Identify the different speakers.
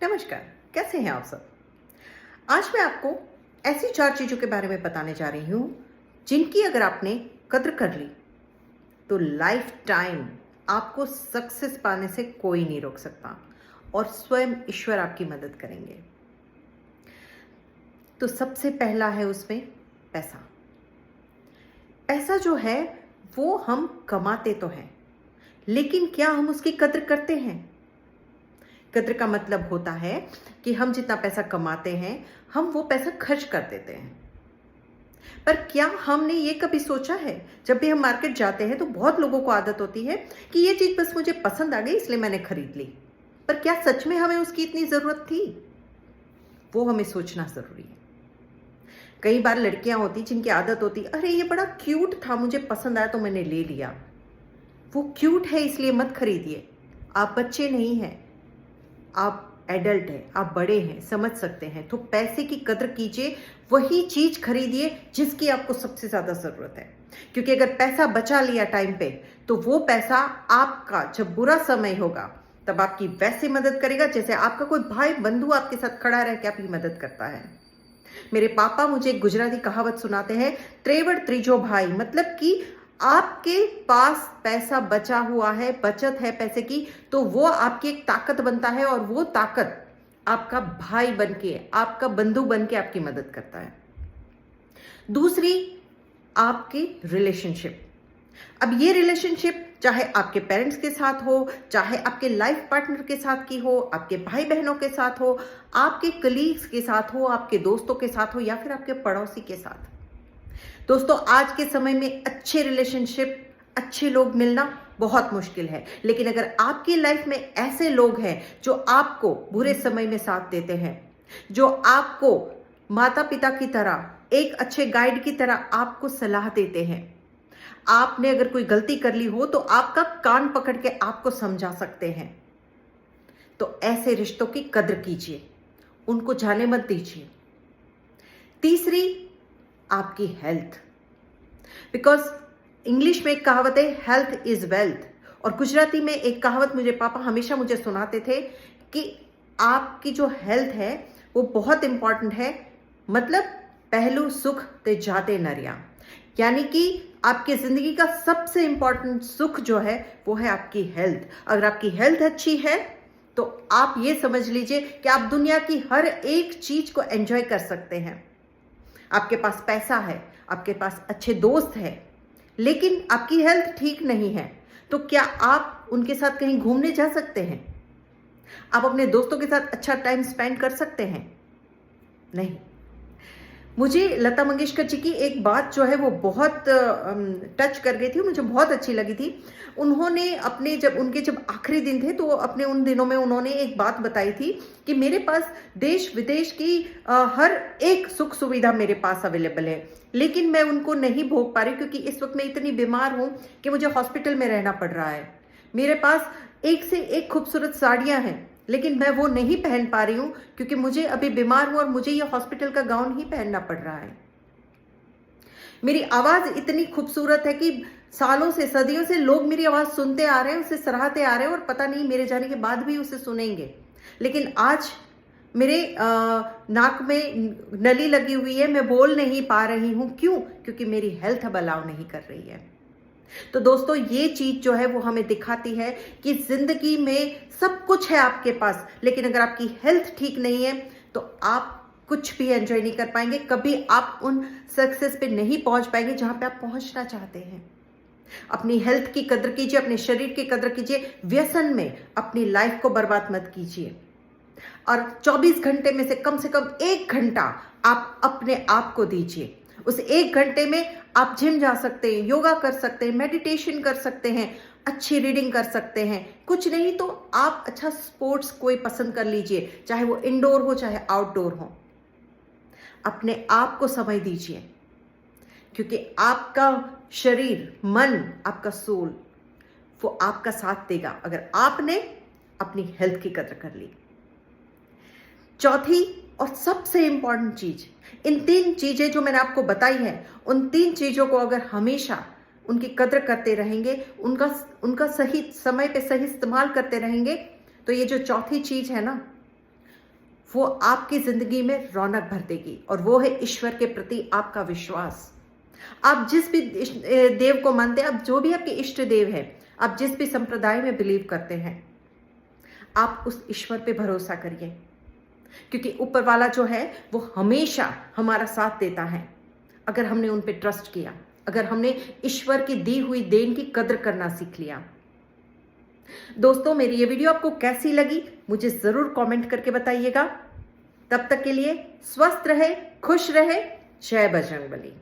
Speaker 1: नमस्कार। कैसे हैं आप सब? आज मैं आपको ऐसी 4 चीज़ों के बारे में बताने जा रही हूँ, जिनकी अगर आपने कद्र कर ली, तो लाइफ टाइम आपको सक्सेस पाने से कोई नहीं रोक सकता और स्वयं ईश्वर आपकी मदद करेंगे। तो सबसे पहला है उसमें पैसा। पैसा जो है, वो हम कमाते तो हैं, लेकिन क्या हम उसकी कद्र करते हैं? कद्र का मतलब होता है कि हम जितना पैसा कमाते हैं, हम वो पैसा खर्च कर देते हैं। पर क्या हमने ये कभी सोचा है, जब भी हम मार्केट जाते हैं तो बहुत लोगों को आदत होती है कि ये चीज़ बस मुझे पसंद आ गई इसलिए मैंने खरीद ली। पर क्या सच में हमें उसकी इतनी ज़रूरत थी? वो हमें सोचना ज़रूरी है। कई बार लड़कियां होती जिनकी आदत होती, अरे ये बड़ा क्यूट था, मुझे पसंद आया तो मैंने ले लिया। वो क्यूट है इसलिए मत खरीदिए। आप बच्चे नहीं हैं, आप एडल्ट हैं, आप बड़े हैं, समझ सकते हैं। तो पैसे की कद्र कीजिए, वही चीज खरीदिए जिसकी आपको सबसे ज्यादा जरूरत है। क्योंकि अगर पैसा बचा लिया टाइम पे, तो वो पैसा आपका जब बुरा समय होगा तब आपकी वैसे मदद करेगा जैसे आपका कोई भाई बंधु आपके साथ खड़ा रह के आपकी मदद करता है। मेरे पापा मुझे एक गुजराती कहावत सुनाते हैं, त्रेवड़ त्रिजो भाई। मतलब कि आपके पास पैसा बचा हुआ है, बचत है पैसे की, तो वो आपकी एक ताकत बनता है और वो ताकत आपका भाई बनके, आपका बंधु बनके आपकी मदद करता है। दूसरी, आपकी रिलेशनशिप। अब ये रिलेशनशिप चाहे आपके पेरेंट्स के साथ हो, चाहे आपके लाइफ पार्टनर के साथ की हो, आपके भाई बहनों के साथ हो, आपके कलीग्स के साथ हो, आपके दोस्तों के साथ हो, या फिर आपके पड़ोसी के साथ। दोस्तों, आज के समय में अच्छे रिलेशनशिप, अच्छे लोग मिलना बहुत मुश्किल है। लेकिन अगर आपकी लाइफ में ऐसे लोग हैं जो आपको बुरे समय में साथ देते हैं, जो आपको माता पिता की तरह, एक अच्छे गाइड की तरह आपको सलाह देते हैं, आपने अगर कोई गलती कर ली हो तो आपका कान पकड़ के आपको समझा सकते हैं, तो ऐसे रिश्तों की कद्र कीजिए, उनको जाने मत दीजिए। तीसरी, आपकी हेल्थ। बिकॉज इंग्लिश में एक कहावत है, हेल्थ इज वेल्थ, और गुजराती में एक कहावत मुझे पापा हमेशा मुझे सुनाते थे कि आपकी जो हेल्थ है वो बहुत इंपॉर्टेंट है। मतलब पहलू सुख ते जाते नरिया, यानी कि आपकी जिंदगी का सबसे इंपॉर्टेंट सुख जो है वो है आपकी हेल्थ। अगर आपकी हेल्थ अच्छी है तो आप ये समझ लीजिए कि आप दुनिया की हर एक चीज को एंजॉय कर सकते हैं। आपके पास पैसा है, आपके पास अच्छे दोस्त हैं, लेकिन आपकी हेल्थ ठीक नहीं है, तो क्या आप उनके साथ कहीं घूमने जा सकते हैं? आप अपने दोस्तों के साथ अच्छा टाइम स्पेंड कर सकते हैं? नहीं। मुझे लता मंगेशकर जी की एक बात जो है वो बहुत टच कर गई थी, मुझे बहुत अच्छी लगी थी। उन्होंने अपने जब आखिरी दिन थे तो अपने उन दिनों में उन्होंने एक बात बताई थी कि मेरे पास देश विदेश की हर एक सुख सुविधा मेरे पास अवेलेबल है, लेकिन मैं उनको नहीं भोग पा रही क्योंकि इस वक्त मैं इतनी बीमार हूं कि मुझे हॉस्पिटल में रहना पड़ रहा है। मेरे पास एक से एक खूबसूरत साड़ियां हैं, लेकिन मैं वो नहीं पहन पा रही हूं क्योंकि मुझे अभी बीमार हूं और मुझे ये हॉस्पिटल का गाउन ही पहनना पड़ रहा है। मेरी आवाज इतनी खूबसूरत है कि सालों से, सदियों से लोग मेरी आवाज सुनते आ रहे हैं, उसे सराहते आ रहे हैं और पता नहीं मेरे जाने के बाद भी उसे सुनेंगे। लेकिन आज मेरे नाक में नली लगी हुई है, मैं बोल नहीं पा रही हूं। क्यों? क्योंकि मेरी हेल्थ अब अलाउ नहीं कर रही है। तो दोस्तों, ये चीज जो है वो हमें दिखाती है कि जिंदगी में सब कुछ है आपके पास, लेकिन अगर आपकी हेल्थ ठीक नहीं है तो आप कुछ भी एंजॉय नहीं कर पाएंगे। कभी आप उन सक्सेस पे नहीं पहुंच पाएंगे जहां पे आप पहुंचना चाहते हैं। अपनी हेल्थ की कद्र कीजिए, अपने शरीर की कद्र कीजिए। व्यसन में अपनी लाइफ को बर्बाद मत कीजिए। और 24 घंटे में से कम 1 घंटा आप अपने आप को दीजिए। उस 1 घंटे में आप जिम जा सकते हैं, योगा कर सकते हैं, मेडिटेशन कर सकते हैं, अच्छी रीडिंग कर सकते हैं। कुछ नहीं तो आप अच्छा स्पोर्ट्स कोई पसंद कर लीजिए, चाहे वो इंडोर हो चाहे आउटडोर हो। अपने आप को समय दीजिए, क्योंकि आपका शरीर, मन, आपका सोल, वो आपका साथ देगा अगर आपने अपनी हेल्थ की कद्र कर ली। चौथी और सबसे इंपॉर्टेंट चीज, इन 3 चीजें जो मैंने आपको बताई है, उन 3 चीजों को अगर हमेशा उनकी कद्र करते रहेंगे, उनका सही समय पे सही इस्तेमाल करते रहेंगे, तो ये जो चौथी चीज है ना, वो आपकी जिंदगी में रौनक भर देगी, और वो है ईश्वर के प्रति आपका विश्वास। आप जिस भी देव को मानते हैं, आप जो भी आपके इष्ट देव है, आप जिस भी संप्रदाय में बिलीव करते हैं, आप उस ईश्वर पे भरोसा करिए, क्योंकि ऊपर वाला जो है वो हमेशा हमारा साथ देता है अगर हमने उन पे ट्रस्ट किया, अगर हमने ईश्वर की दी हुई देन की कदर करना सीख लिया। दोस्तों, मेरी ये वीडियो आपको कैसी लगी मुझे जरूर कमेंट करके बताइएगा। तब तक के लिए स्वस्थ रहे, खुश रहे। जय बजरंगबली।